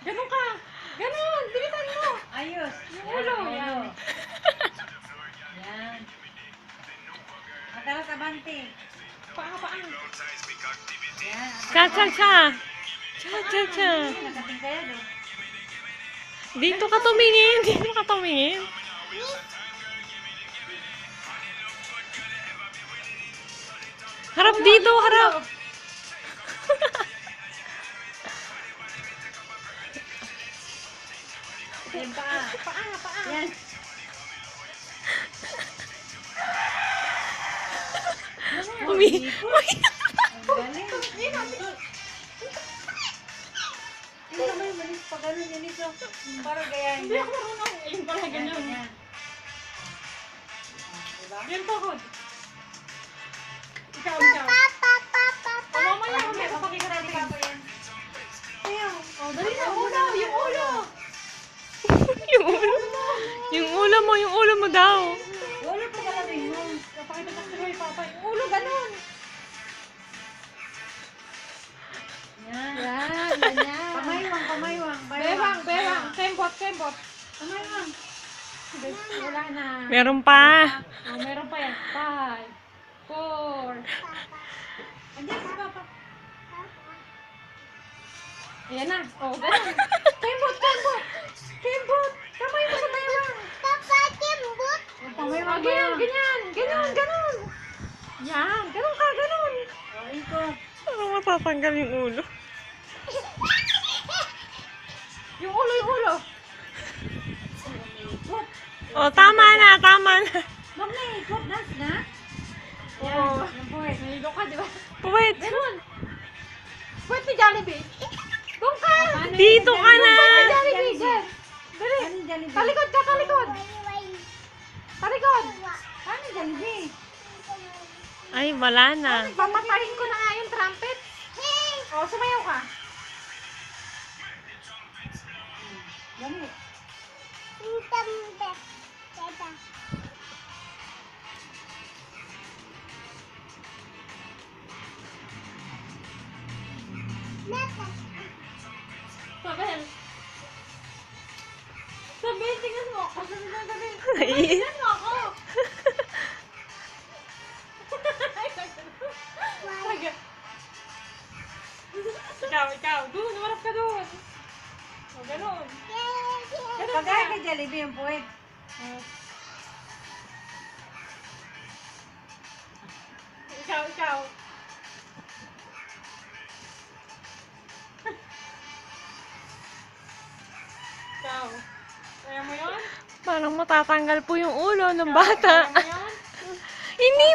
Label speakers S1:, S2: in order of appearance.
S1: Ganun ka. Ganun. Bilisan mo.
S2: Ayos.
S1: Yung ulo.
S2: Yan. Yan. Matalas abante.
S1: Paa.
S2: Yan.
S3: Cha-cha-cha. Cha-cha-cha.
S2: Nakating kayo doon.
S3: Dito ka tumingin. Dito ka tumingin. Harap dito, harap.
S2: Yan paa.
S1: Paa.
S2: Yan.
S3: Umi.
S2: Ang galing. Yung kamay malis pa ganun yun ito. Para gayahin
S1: Hindi
S2: niya.
S1: ako marunong. Ayun pala, ganyan.
S2: Yan. Diba?
S1: Yan tuhod. Ikaw. O, mamaya, papakita natin. Ayaw. O, dali na. Ulo. Yung ulo.
S3: Yung ulo. Yung ulo mo daw.
S2: Wala pa galing mo.
S1: Papakita natin kay Papa. Yung ulo, ganun.
S2: Yan.
S1: Yan, ganyan.
S2: Kamaywang.
S1: Bewang. Kembot.
S2: Kamaywang.
S1: Wala na.
S3: Meron pa.
S1: O, meron pa yan. 5, 4.
S2: Andiyan si Papa.
S1: Ayan na. O, ganun. Kembot. Kamay mo sa bewang.
S2: Kamaywang.
S1: Ganyan. Ganun. Yan. Ganun ka.
S2: O, ikot.
S3: Ano matatanggal yung ulo?
S1: Yung ulo.
S2: Ikot.
S3: Oh, tama na.
S2: Wag na ikot. Dance na.
S1: Oo.
S2: Yan boy.
S1: Nahilo ka, di ba?
S3: Wait.
S1: Ganun. Pwede ni Jollibee. Doon ka.
S3: Dito ka na.
S1: Jollibee. Dyan. Dali.
S2: Ano yung Jollibee?
S1: Talikod ka. Talikod.
S2: Ano yung Jollibee?
S3: Ay, wala na.
S1: Papatayin ko na nga yung trumpet. O, sumayaw ka.
S2: Dali.
S1: Sabihin, tingnan mo ako. Sabihin.
S3: Ay.
S1: Tingnan mo ako. Ikaw. Doon, marap ka doon. O, ganun. Ganun
S2: Pagkaya
S1: ka.
S2: kay Jollibee yung puwet.
S1: Ikaw. Kaya mo yun?
S3: Parang matatanggal po yung ulo ng bata.
S1: Kaya mo yun?
S3: Hindi